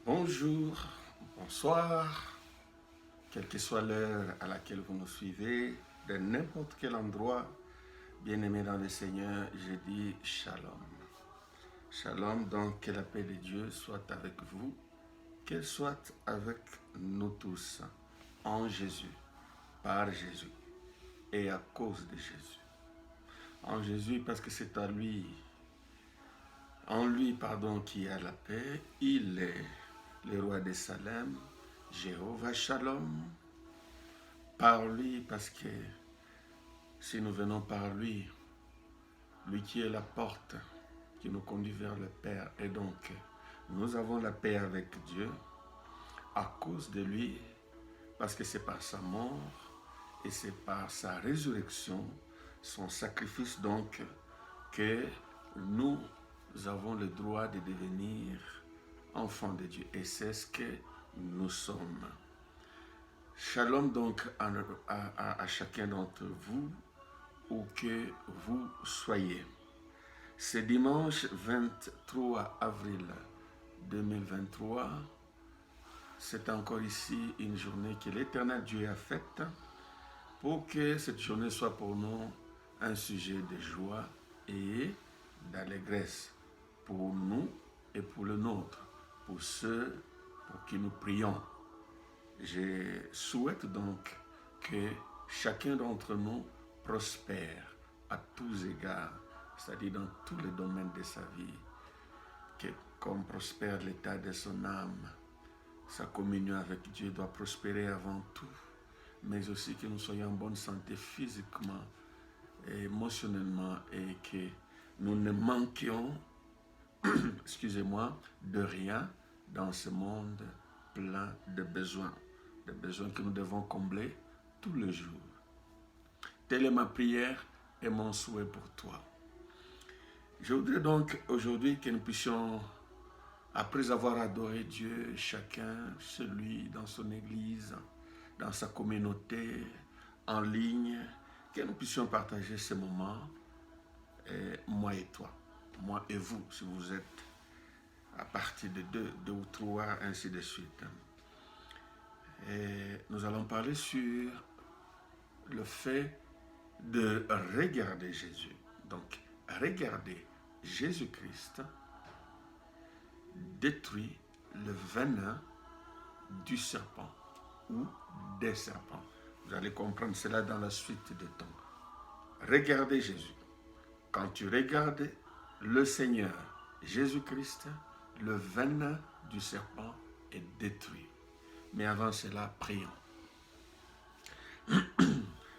Bonjour, bonsoir, quelle que soit l'heure à laquelle vous nous suivez, de n'importe quel endroit, bien-aimés dans le Seigneur, je dis Shalom. Shalom, donc que la paix de Dieu soit avec vous, qu'elle soit avec nous tous, en Jésus, par Jésus et à cause de Jésus. En Jésus parce que c'est à lui, en lui, pardon, qui a la paix, il est le roi de Salem, Jéhovah Shalom, par lui, parce que si nous venons par lui, lui qui est la porte qui nous conduit vers le Père, et donc nous avons la paix avec Dieu à cause de lui, parce que c'est par sa mort et c'est par sa résurrection, son sacrifice donc, que nous avons le droit de devenir enfants de Dieu. Et c'est ce que nous sommes. Shalom donc à chacun d'entre vous, où que vous soyez. Ce dimanche 23 avril 2023, c'est encore ici une journée que l'Éternel Dieu a faite pour que cette journée soit pour nous un sujet de joie et d'allégresse pour nous et pour le nôtre, pour ceux pour qui nous prions. Je souhaite donc que chacun d'entre nous prospère à tous égards, c'est-à-dire dans tous les domaines de sa vie, que comme prospère l'état de son âme, sa communion avec Dieu doit prospérer avant tout, mais aussi que nous soyons en bonne santé physiquement et émotionnellement et que nous ne manquions, excusez-moi, de rien dans ce monde plein de besoins que nous devons combler tous les jours. Telle est ma prière et mon souhait pour toi. Je voudrais donc aujourd'hui que nous puissions, après avoir adoré Dieu, chacun, celui dans son église, dans sa communauté, en ligne, que nous puissions partager ces moments, moi et toi, moi et vous, si vous êtes à partir de deux ou trois, ainsi de suite. Et nous allons parler sur le fait de regarder Jésus. Donc, regarder Jésus-Christ détruit le venin du serpent ou des serpents. Vous allez comprendre cela dans la suite des temps. Regardez Jésus. Quand tu regardes le Seigneur Jésus-Christ, le venin du serpent est détruit. Mais avant cela, prions.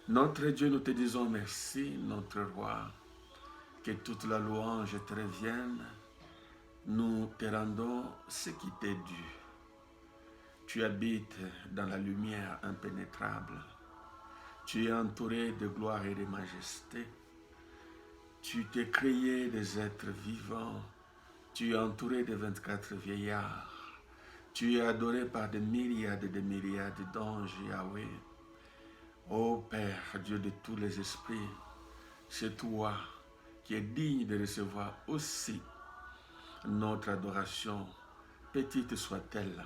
Notre Dieu, nous te disons merci, notre roi, que toute la louange te revienne. Nous te rendons ce qui t'est dû. Tu habites dans la lumière impénétrable. Tu es entouré de gloire et de majesté. Tu t'es créé des êtres vivants. Tu es entouré de 24 vieillards. Tu es adoré par des myriades et des myriades d'anges, Yahweh. Ô Père, Dieu de tous les esprits, c'est toi qui es digne de recevoir aussi notre adoration, petite soit-elle,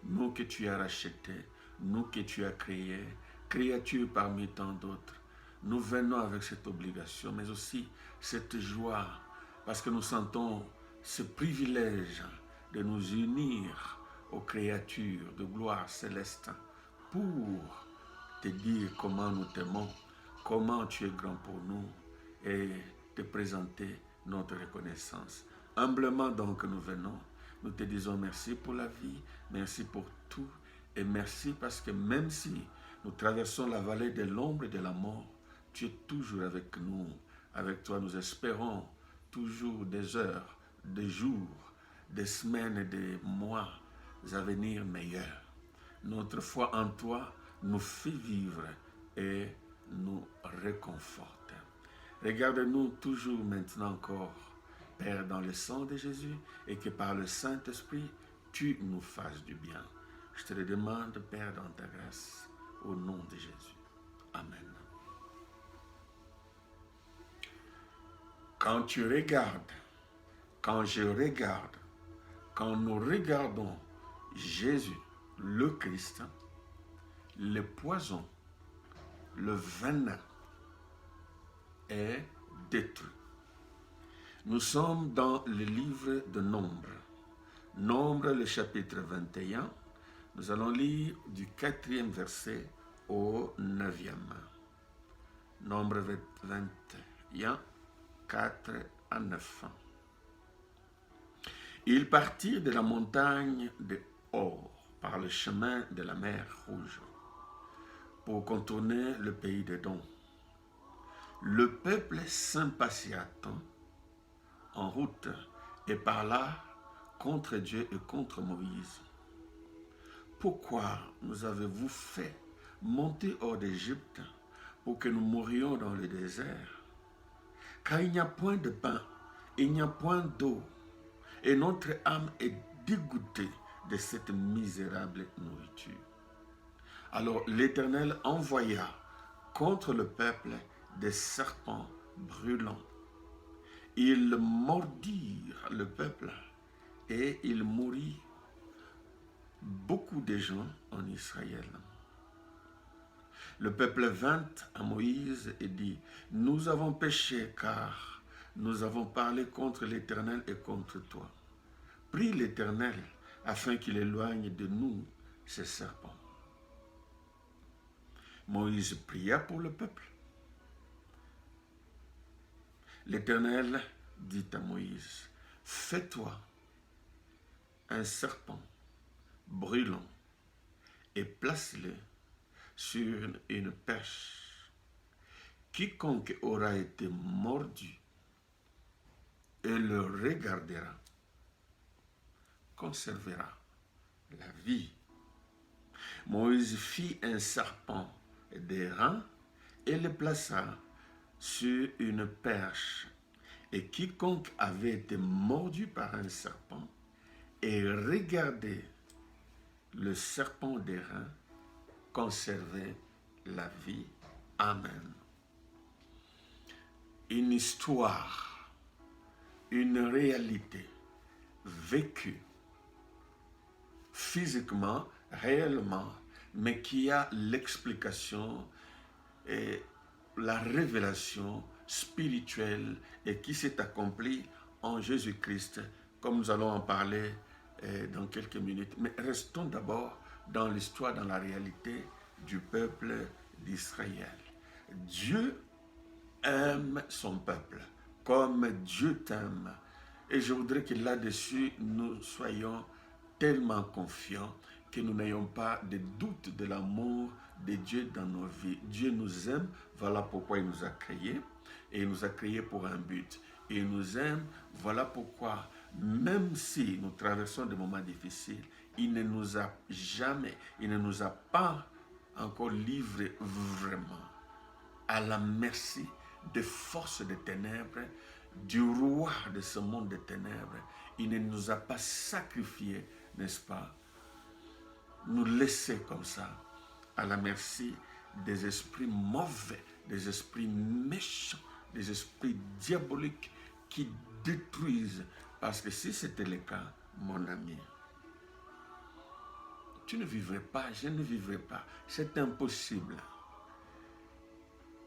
nous que tu as rachetés, nous que tu as créés, créatures parmi tant d'autres. Nous venons avec cette obligation, mais aussi cette joie, parce que nous sentons ce privilège de nous unir aux créatures de gloire céleste pour te dire comment nous t'aimons, comment tu es grand pour nous et te présenter notre reconnaissance. Humblement donc nous venons, nous te disons merci pour la vie, merci pour tout et merci parce que même si nous traversons la vallée de l'ombre et de la mort, tu es toujours avec nous. Avec toi nous espérons toujours des heures, des jours, des semaines et des mois à venir meilleurs. Notre foi en toi nous fait vivre et nous réconforte. Regarde-nous toujours maintenant encore, Père, dans le sang de Jésus, et que par le Saint-Esprit, tu nous fasses du bien. Je te le demande, Père, dans ta grâce, au nom de Jésus. Amen. Quand tu regardes, quand je regarde, quand nous regardons Jésus, le Christ, le poison, le venin est détruit. Nous sommes dans le livre de Nombre. Nombre, le chapitre 21. Nous allons lire du 4e verset au 9e. Nombre 21, 4 à 9. Ils partirent de la montagne de Hor par le chemin de la mer Rouge pour contourner le pays d'Édom. Le peuple s'impatienta en route et parla contre Dieu et contre Moïse. Pourquoi nous avez-vous fait monter hors d'Égypte pour que nous mourions dans le désert? Car il n'y a point de pain, il n'y a point d'eau, et notre âme est dégoûtée de cette misérable nourriture. Alors l'Éternel envoya contre le peuple des serpents brûlants. Ils mordirent le peuple et il mourit beaucoup de gens en Israël. Le peuple vint à Moïse et dit, « Nous avons péché car nous avons parlé contre l'Éternel et contre toi. Prie l'Éternel afin qu'il éloigne de nous ces serpents. » Moïse pria pour le peuple. L'Éternel dit à Moïse, « Fais-toi un serpent brûlant et place-le sur une perche. Quiconque aura été mordu et le regardera conservera la vie. » Moïse fit un serpent d'airain et le plaça sur une perche. Et quiconque avait été mordu par un serpent et regardait le serpent d'airain conservait la vie. Amen. Une histoire, une réalité vécue physiquement, réellement, mais qui a l'explication et la révélation spirituelle et qui s'est accomplie en Jésus-Christ, comme nous allons en parler dans quelques minutes. Mais restons d'abord dans l'histoire, dans la réalité du peuple d'Israël. Dieu aime son peuple comme Dieu t'aime. Et je voudrais que là-dessus, nous soyons tellement confiants que nous n'ayons pas de doute de l'amour de Dieu dans nos vies. Dieu nous aime, voilà pourquoi il nous a créés, et il nous a créés pour un but. Il nous aime, voilà pourquoi, même si nous traversons des moments difficiles, il ne nous a jamais, il ne nous a pas encore livrés vraiment à la merci des forces des ténèbres, du roi de ce monde des ténèbres. Il ne nous a pas sacrifiés, n'est-ce pas, nous laisser comme ça à la merci des esprits mauvais, des esprits méchants, des esprits diaboliques qui détruisent. Parce que si c'était le cas, mon ami, tu ne vivrais pas, je ne vivrais pas. C'est impossible.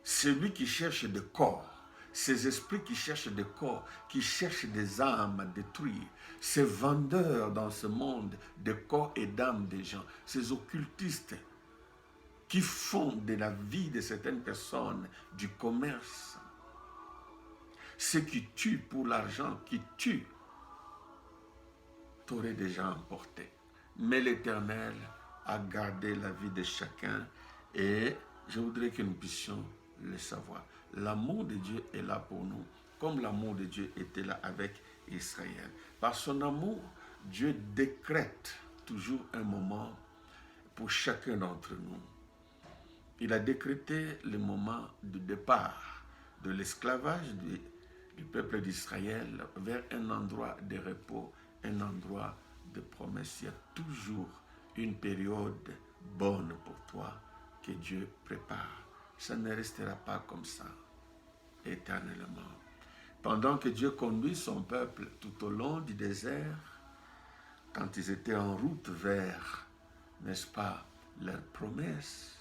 Celui qui cherche des corps, ces esprits qui cherchent des corps, qui cherchent des âmes à détruire, ces vendeurs dans ce monde de corps et d'âmes des gens, ces occultistes qui font de la vie de certaines personnes du commerce, ceux qui tuent pour l'argent, qui tuent, t'aurais déjà emporté. Mais l'Éternel a gardé la vie de chacun et je voudrais que nous puissions le savoir. L'amour de Dieu est là pour nous, comme l'amour de Dieu était là avec Israël. Par son amour, Dieu décrète toujours un moment pour chacun d'entre nous. Il a décrété le moment du départ de l'esclavage du peuple d'Israël vers un endroit de repos, un endroit de promesse. Il y a toujours une période bonne pour toi que Dieu prépare. Ça ne restera pas comme ça éternellement. Pendant que Dieu conduit son peuple tout au long du désert, quand ils étaient en route vers, n'est-ce pas, leur promesse.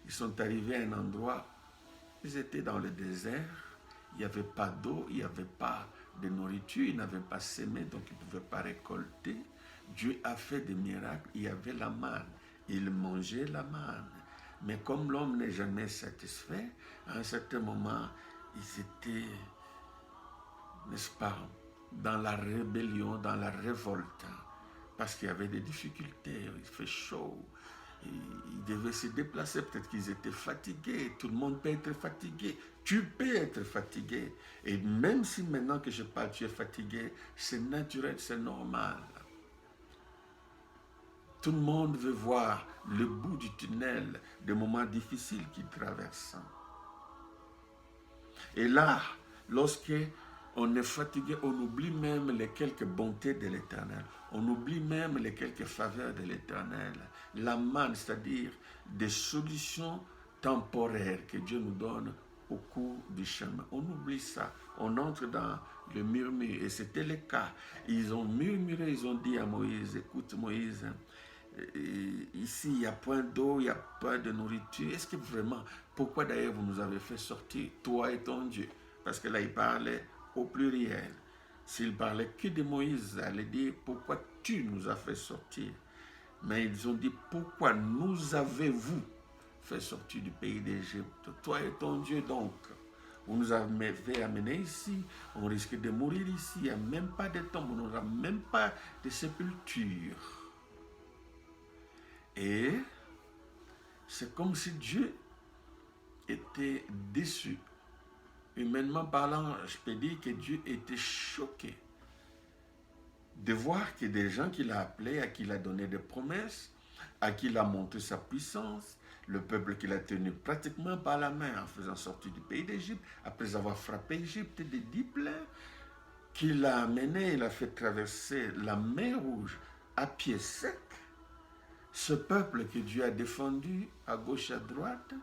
Ils sont arrivés à un endroit, ils étaient dans le désert, il n'y avait pas d'eau, il n'y avait pas de nourriture, ils n'avaient pas semé, donc ils ne pouvaient pas récolter. Dieu a fait des miracles, il y avait la manne, ils mangeaient la manne. Mais comme l'homme n'est jamais satisfait, à un certain moment, ils étaient, n'est-ce pas, dans la rébellion, dans la révolte, parce qu'il y avait des difficultés, il fait chaud, ils devaient se déplacer, peut-être qu'ils étaient fatigués, tout le monde peut être fatigué, tu peux être fatigué, et même si maintenant que je parle, tu es fatigué, c'est naturel, c'est normal. Tout le monde veut voir le bout du tunnel des moments difficiles qu'ils traversent. Et là, lorsque on est fatigué, on oublie même les quelques bontés de l'Éternel. On oublie même les quelques faveurs de l'Éternel. La manne, c'est-à-dire des solutions temporaires que Dieu nous donne au cours du chemin. On oublie ça. On entre dans le murmure. Et c'était le cas. Ils ont murmuré, ils ont dit à Moïse, écoute Moïse, ici il n'y a point d'eau, il n'y a pas de nourriture. Est-ce que vraiment, pourquoi d'ailleurs vous nous avez fait sortir, toi et ton Dieu? Parce que là il parlait au pluriel. S'il parlait que de Moïse, il allait dire pourquoi tu nous as fait sortir. Mais ils ont dit pourquoi nous avez-vous fait sortir du pays d'Égypte, toi et ton Dieu donc. Vous nous avez amenés ici, on risque de mourir ici, il n'y a même pas de tombe, on n'aura même pas de sépulture. Et c'est comme si Dieu était déçu. Humainement parlant, je peux dire que Dieu était choqué de voir que des gens qu'il a appelés, à qui il a donné des promesses, à qui il a montré sa puissance, le peuple qu'il a tenu pratiquement par la main en faisant sortir du pays d'Égypte, après avoir frappé l'Égypte des 10 plaies, qu'il a amené, il a fait traverser la mer Rouge à pied sec. Ce peuple que Dieu a défendu à gauche, à droite,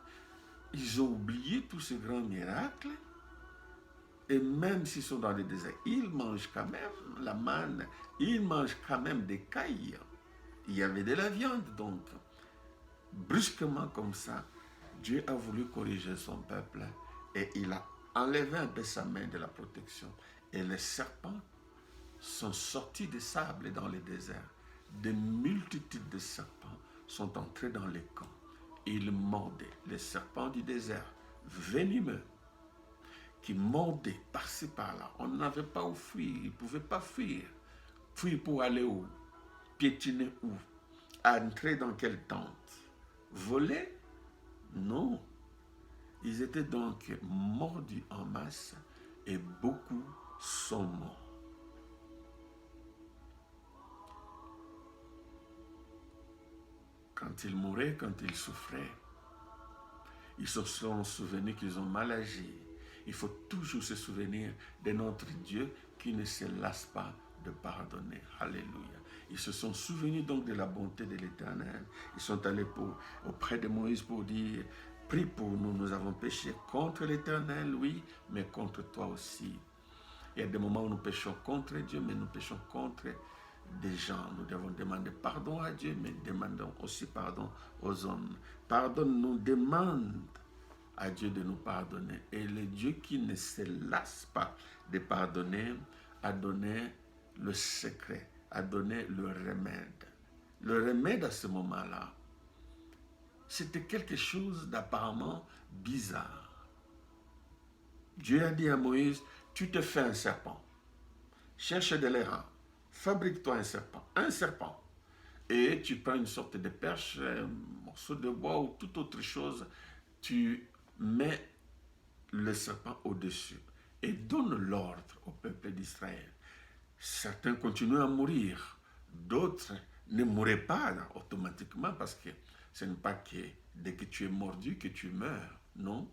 ils ont oublié tous ces grands miracles. Et même s'ils sont dans le désert, ils mangent quand même la manne, ils mangent quand même des cailles. Il y avait de la viande, donc. Brusquement comme ça, Dieu a voulu corriger son peuple et il a enlevé un peu sa main de la protection. Et les serpents sont sortis des sables dans le désert. Des multitudes de serpents sont entrés dans les camps. Ils mordaient, les serpents du désert, venimeux, qui mordaient par-ci par-là. On n'avait pas où fuir, ils ne pouvaient pas fuir. Fuir pour aller où? Piétiner où? Entrer dans quelle tente? Voler? Non. Ils étaient donc mordus en masse et beaucoup sont morts. Quand ils mouraient, quand ils souffraient, ils se sont souvenus qu'ils ont mal agi. Il faut toujours se souvenir de notre Dieu qui ne se lasse pas de pardonner. Alléluia. Ils se sont souvenus donc de la bonté de l'Éternel. Ils sont allés auprès de Moïse pour dire, prie pour nous, nous avons péché contre l'Éternel, oui, mais contre toi aussi. Il y a des moments où nous péchons contre Dieu, mais nous péchons contre des gens. Nous devons demander pardon à Dieu, mais demandons aussi pardon aux hommes. Pardonne-nous, demande à Dieu de nous pardonner. Et le Dieu qui ne se lasse pas de pardonner a donné le secret, a donné le remède. Le remède à ce moment-là, c'était quelque chose d'apparemment bizarre. Dieu a dit à Moïse, tu te fais un serpent, cherche de l'airain, fabrique-toi un serpent, et tu prends une sorte de perche, un morceau de bois ou toute autre chose, tu mets le serpent au-dessus et donne l'ordre au peuple d'Israël. Certains continuent à mourir, d'autres ne mourraient pas automatiquement parce que ce n'est pas que dès que tu es mordu que tu meurs. Non,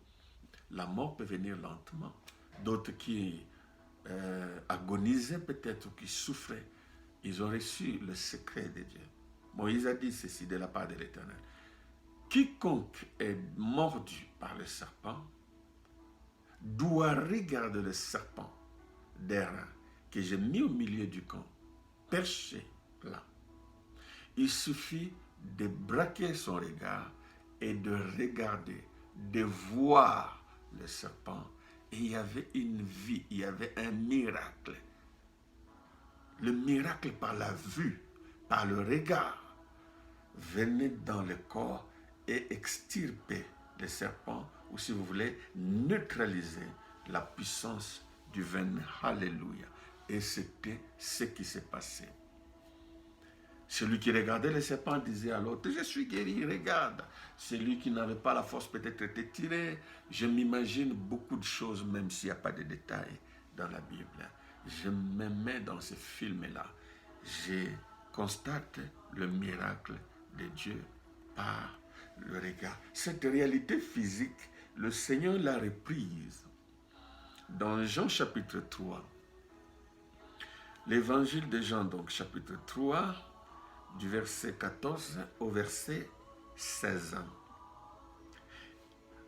la mort peut venir lentement. D'autres qui agonisaient peut-être ou qui souffraient, ils ont reçu le secret de Dieu. Moïse a dit ceci de la part de l'Éternel. Quiconque est mordu par le serpent doit regarder le serpent d'airain que j'ai mis au milieu du camp, perché là. Il suffit de braquer son regard et de regarder, de voir le serpent. Et il y avait une vie, il y avait un miracle. Le miracle par la vue, par le regard, venait dans le corps et extirper le serpent, ou si vous voulez, neutraliser la puissance du venin. Alléluia. Et c'était ce qui s'est passé. Celui qui regardait le serpent disait à l'autre, je suis guéri, regarde. Celui qui n'avait pas la force peut-être était tiré. Je m'imagine beaucoup de choses, même s'il n'y a pas de détails dans la Bible. Je me mets dans ce film-là. Je constate le miracle de Dieu par le regard. Cette réalité physique, le Seigneur l'a reprise dans Jean chapitre 3. L'évangile de Jean, donc chapitre 3, du verset 14 au verset 16.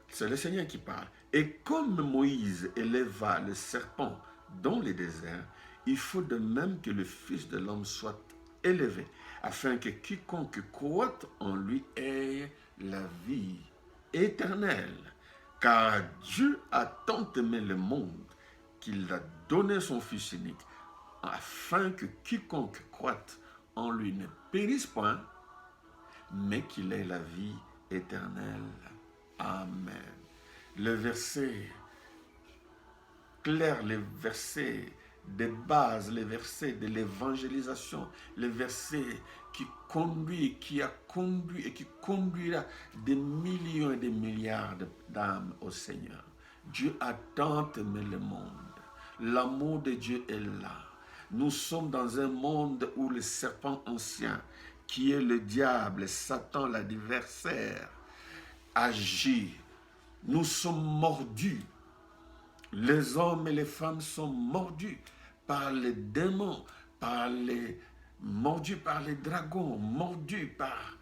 C'est le Seigneur qui parle. Et comme Moïse éleva le serpent dans le désert, il faut de même que le Fils de l'homme soit élevé, afin que quiconque croit en lui ait la vie éternelle. Car Dieu a tant aimé le monde qu'il a donné son Fils unique, afin que quiconque croit en lui ne périsse point, mais qu'il ait la vie éternelle. Amen. Le verset clair, les versets de base, les versets de l'évangélisation, les versets qui conduit, qui a conduit et qui conduira des millions et des milliards d'âmes au Seigneur. Dieu a tant aimé le monde. L'amour de Dieu est là. Nous sommes dans un monde où le serpent ancien, qui est le diable, Satan, l'adversaire, agit. Nous sommes mordus. Les hommes et les femmes sont mordus par les démons, mordus par les dragons, mordus par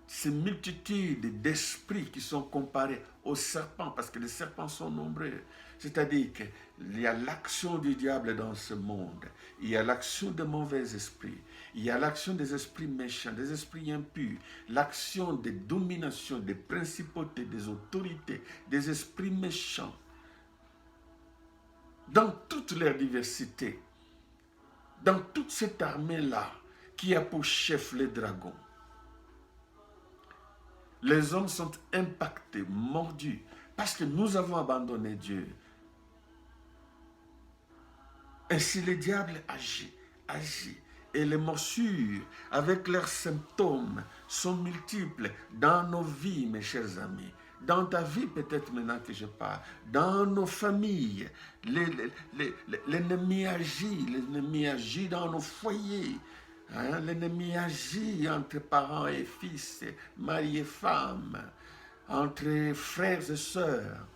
ces multitudes d'esprits qui sont comparés aux serpents, parce que les serpents sont nombreux. C'est-à-dire qu'il y a l'action du diable dans ce monde, il y a l'action de mauvais esprits, il y a l'action des esprits méchants, des esprits impurs, l'action des dominations, des principautés, des autorités, des esprits méchants, dans toute leur diversité, dans toute cette armée-là qui a pour chef les dragons. Les hommes sont impactés, mordus, parce que nous avons abandonné Dieu. Ainsi le diable agit. Et les morsures, avec leurs symptômes, sont multiples dans nos vies, mes chers amis. Dans ta vie, peut-être maintenant que je parle, dans nos familles, l'ennemi agit dans nos foyers. Hein, l'ennemi agit entre parents et fils, mari et femme, entre frères et sœurs,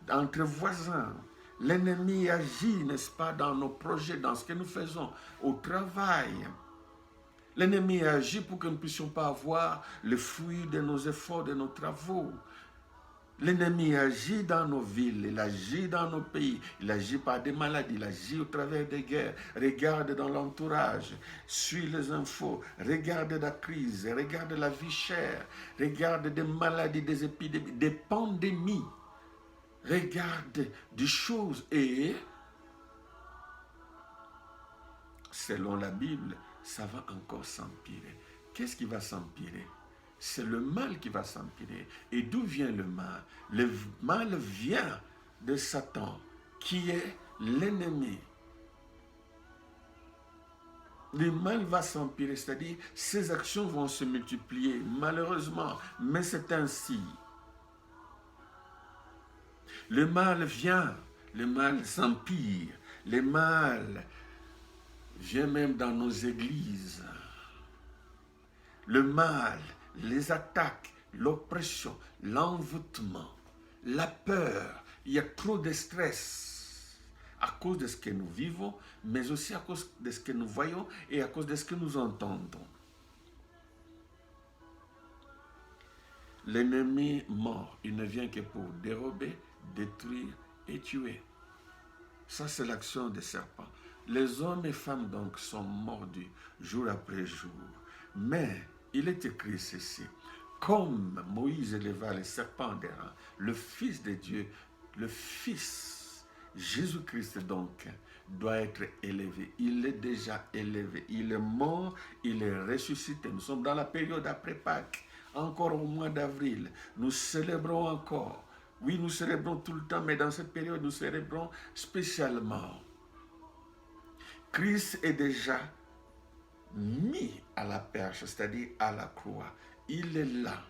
entre voisins. L'ennemi agit, n'est-ce pas, dans nos projets, dans ce que nous faisons au travail. L'ennemi agit pour que nous ne puissions pas avoir le fruit de nos efforts, de nos travaux. L'ennemi agit dans nos villes, il agit dans nos pays, il agit par des maladies, il agit au travers des guerres. Regarde dans l'entourage, suis les infos, regarde la crise, regarde la vie chère, regarde des maladies, des épidémies, des pandémies. Regarde des choses et, selon la Bible, ça va encore s'empirer. Qu'est-ce qui va s'empirer? C'est le mal qui va s'empirer. Et d'où vient le mal? Le mal vient de Satan, qui est l'ennemi. Le mal va s'empirer, c'est-à-dire ses actions vont se multiplier, malheureusement, mais c'est ainsi. Le mal vient, le mal s'empire, le mal vient même dans nos églises. Le mal, les attaques, l'oppression, l'envoûtement, la peur, il y a trop de stress à cause de ce que nous vivons, mais aussi à cause de ce que nous voyons et à cause de ce que nous entendons. L'ennemi mort, il ne vient que pour dérober, détruire et tuer. Ça, c'est l'action des serpents. Les hommes et femmes donc sont mordus jour après jour. Mais il est écrit ceci, comme Moïse éleva les serpents d'airain, le Fils de Dieu, le Fils, Jésus-Christ donc, doit être élevé. Il est déjà élevé. Il est mort, il est ressuscité. Nous sommes dans la période après Pâques, encore au mois d'avril. Nous célébrons encore. Oui, nous célébrons tout le temps, mais dans cette période, nous célébrons spécialement. Christ est déjà mis à la perche, c'est-à-dire à la croix. Il est là.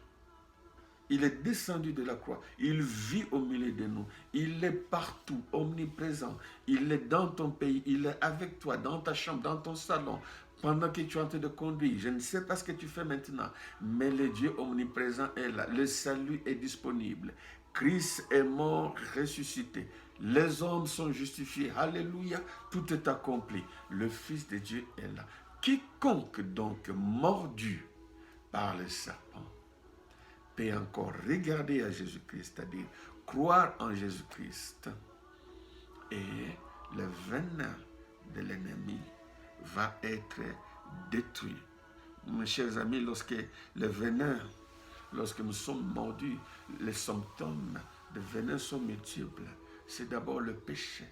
Il est descendu de la croix. Il vit au milieu de nous. Il est partout, omniprésent. Il est dans ton pays. Il est avec toi, dans ta chambre, dans ton salon, pendant que tu es en train de conduire. Je ne sais pas ce que tu fais maintenant, mais le Dieu omniprésent est là. Le salut est disponible. Christ est mort, ressuscité. Les hommes sont justifiés. Alléluia. Tout est accompli. Le Fils de Dieu est là. Quiconque donc mordu par le serpent peut encore regarder à Jésus-Christ, c'est-à-dire croire en Jésus-Christ, et le venin de l'ennemi va être détruit. Mes chers amis, lorsque le venin, lorsque nous sommes mordus, les symptômes de venin sont multiples. C'est d'abord le péché.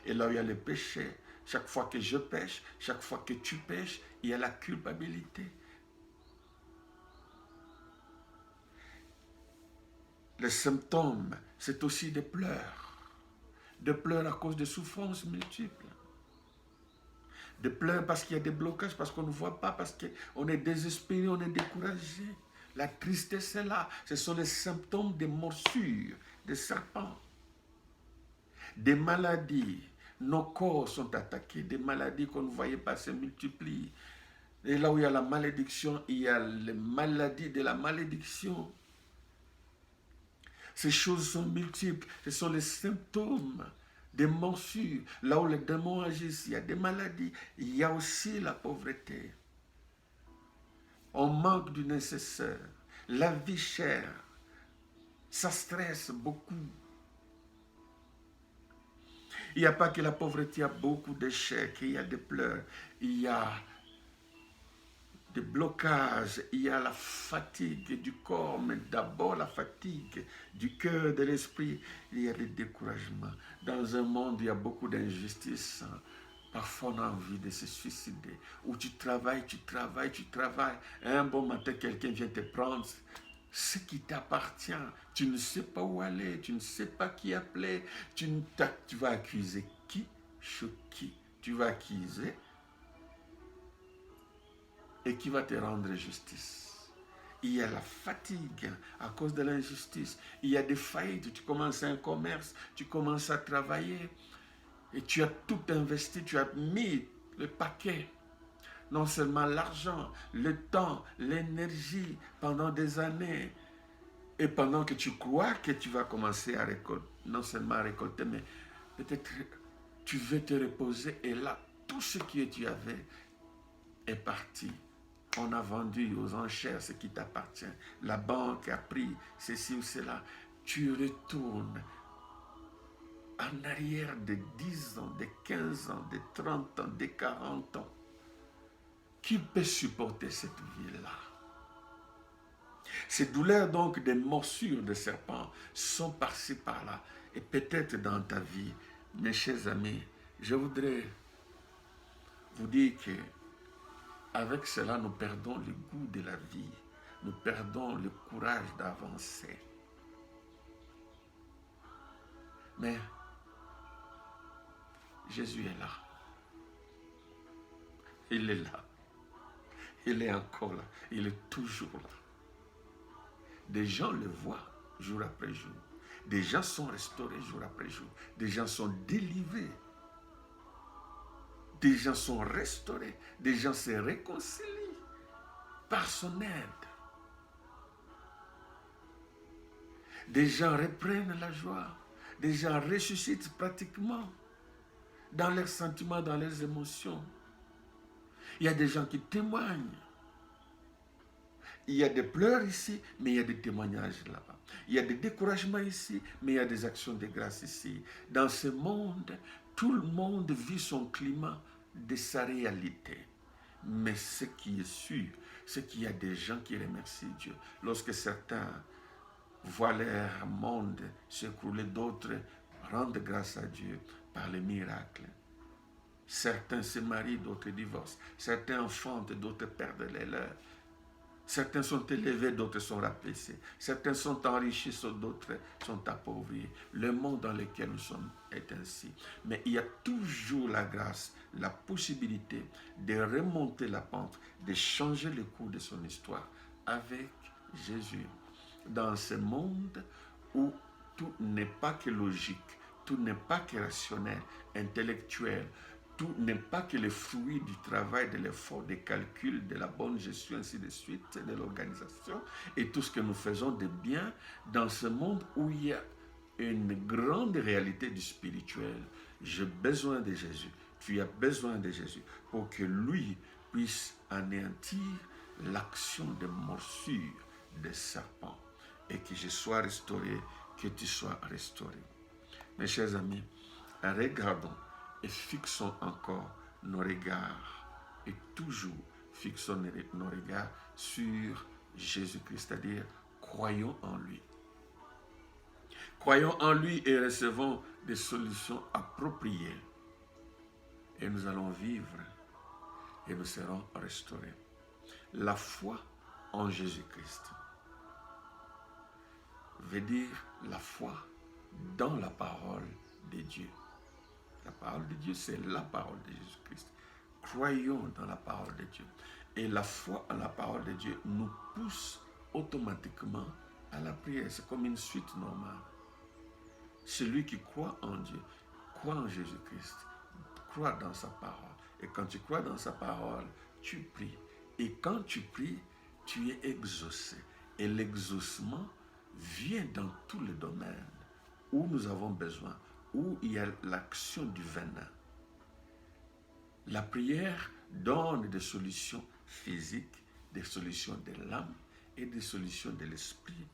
Et là où il y a le péché, chaque fois que je pêche, chaque fois que tu pêches, il y a la culpabilité. Les symptômes, c'est aussi des pleurs. Des pleurs à cause de souffrances multiples. Des pleurs parce qu'il y a des blocages, parce qu'on ne voit pas, parce qu'on est désespéré, on est découragé. La tristesse est là. Ce sont les symptômes des morsures, des serpents. Des maladies. Nos corps sont attaqués. Des maladies qu'on ne voyait pas se multiplient. Et là où il y a la malédiction, il y a les maladies de la malédiction. Ces choses sont multiples. Ce sont les symptômes des morsures. Là où les démons agissent, il y a des maladies. Il y a aussi la pauvreté. On manque du nécessaire. La vie chère. Ça stresse beaucoup. Il n'y a pas que la pauvreté, il y a beaucoup d'échecs, il y a des pleurs, il y a des blocages, il y a la fatigue du corps, mais d'abord la fatigue du cœur, de l'esprit, il y a des découragements. Dans un monde où il y a beaucoup d'injustice, parfois on a envie de se suicider. Où tu travailles, un bon matin quelqu'un vient te prendre ce qui t'appartient. Tu ne sais pas où aller, tu ne sais pas qui appeler, tu vas accuser qui, qui tu vas accuser et qui va te rendre justice. Il y a la fatigue à cause de l'injustice. Il y a des faillites. Tu commences un commerce, tu commences à travailler et tu as tout investi, tu as mis le paquet. Non seulement l'argent, le temps, l'énergie pendant des années. Et pendant que tu crois que tu vas commencer à récolter, non seulement à récolter, mais peut-être tu veux te reposer et là, tout ce que tu avais est parti. On a vendu aux enchères ce qui t'appartient. La banque a pris ceci ou cela. Tu retournes en arrière de 10 ans, de 15 ans, de 30 ans, de 40 ans. Qui peut supporter cette vie-là? Ces douleurs donc des morsures de serpents sont par-ci par-là. Et peut-être dans ta vie, mes chers amis, je voudrais vous dire que avec cela, nous perdons le goût de la vie. Nous perdons le courage d'avancer. Mais Jésus est là. Il est là. Il est encore là. Il est toujours là. Des gens le voient jour après jour. Des gens sont restaurés jour après jour. Des gens sont délivrés. Des gens sont restaurés. Des gens se réconcilient par son aide. Des gens reprennent la joie. Des gens ressuscitent pratiquement dans leurs sentiments, dans leurs émotions. Il y a des gens qui témoignent Il y a des pleurs ici, mais il y a des témoignages là-bas. Il y a des découragements ici, mais il y a des actions de grâce ici. Dans ce monde, tout le monde vit son climat de sa réalité. Mais ce qui est sûr, c'est qu'il y a des gens qui remercient Dieu. Lorsque certains voient leur monde s'écrouler, d'autres rendent grâce à Dieu par les miracles. Certains se marient, d'autres divorcent. Certains enfantent, d'autres perdent les leurs. Certains sont élevés, d'autres sont rabaissés. Certains sont enrichis, d'autres sont appauvris. Le monde dans lequel nous sommes est ainsi. Mais il y a toujours la grâce, la possibilité de remonter la pente, de changer le cours de son histoire avec Jésus. Dans ce monde où tout n'est pas que logique, tout n'est pas que rationnel, intellectuel, tout n'est pas que le fruit du travail, de l'effort, des calculs, de la bonne gestion, ainsi de suite, de l'organisation, et tout ce que nous faisons de bien dans ce monde où il y a une grande réalité du spirituel. J'ai besoin de Jésus. Tu as besoin de Jésus pour que lui puisse anéantir l'action de morsure des serpents et que je sois restauré, que tu sois restauré. Mes chers amis, regardons et fixons encore nos regards et toujours fixons nos regards sur Jésus-Christ, c'est-à-dire croyons en lui. Croyons en lui et recevons des solutions appropriées et nous allons vivre et nous serons restaurés. La foi en Jésus-Christ veut dire la foi dans la parole de Dieu. La parole de Dieu, c'est la parole de Jésus-Christ. Croyons dans la parole de Dieu. Et la foi en la parole de Dieu nous pousse automatiquement à la prière. C'est comme une suite normale. Celui qui croit en Dieu, croit en Jésus-Christ, croit dans sa parole. Et quand tu crois dans sa parole, tu pries. Et quand tu pries, tu es exaucé. Et l'exaucement vient dans tous les domaines où nous avons besoin, où il y a l'action du venin. La prière donne des solutions physiques, des solutions de l'âme et des solutions de l'esprit.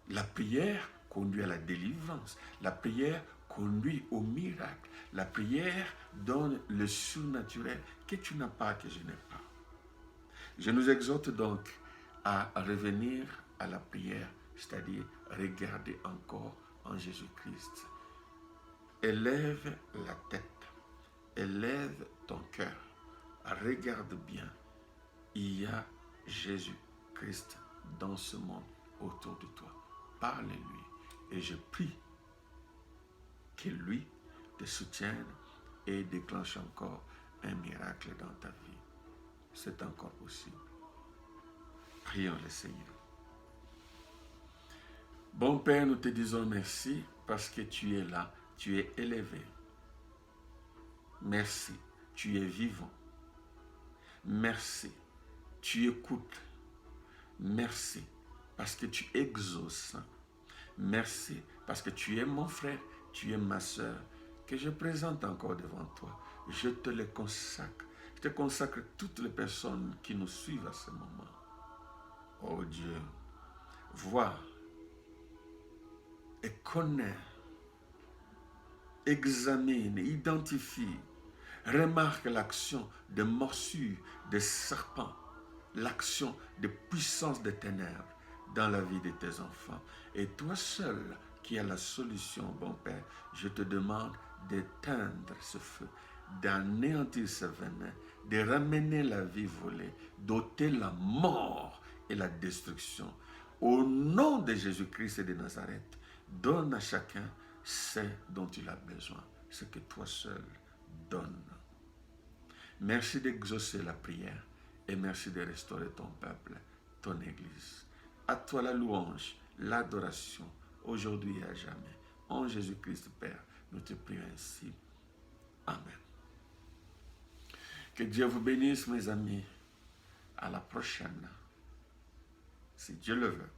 La prière conduit à la délivrance. La prière conduit au miracle. La prière donne le surnaturel que tu n'as pas, que je n'ai pas. Je nous exhorte donc à revenir à la prière, c'est-à-dire regarder encore en Jésus-Christ. Élève la tête, élève ton cœur, regarde bien. Il y a Jésus-Christ dans ce monde autour de toi. Parle-lui et je prie que lui te soutienne et déclenche encore un miracle dans ta vie. C'est encore possible. Prions le Seigneur. Bon Père, nous te disons merci parce que tu es là, tu es élevé. Merci, tu es vivant. Merci, tu écoutes. Merci parce que tu exauces. Merci parce que tu es mon frère, tu es ma soeur, que je présente encore devant toi. Je te les consacre. Je te consacre toutes les personnes qui nous suivent à ce moment. Oh Dieu, vois et connais, examine, identifie, remarque l'action de morsures, de serpents, l'action de puissance des ténèbres dans la vie de tes enfants. Et toi seul qui as la solution, bon Père, je te demande d'éteindre ce feu, d'anéantir ce venin, de ramener la vie volée, d'ôter la mort et la destruction. Au nom de Jésus-Christ et de Nazareth, donne à chacun ce dont il a besoin, ce que toi seul donnes. Merci d'exaucer la prière et merci de restaurer ton peuple, ton Église. À toi la louange, l'adoration, aujourd'hui et à jamais. En Jésus-Christ, Père, nous te prions ainsi. Amen. Que Dieu vous bénisse, mes amis. À la prochaine, si Dieu le veut.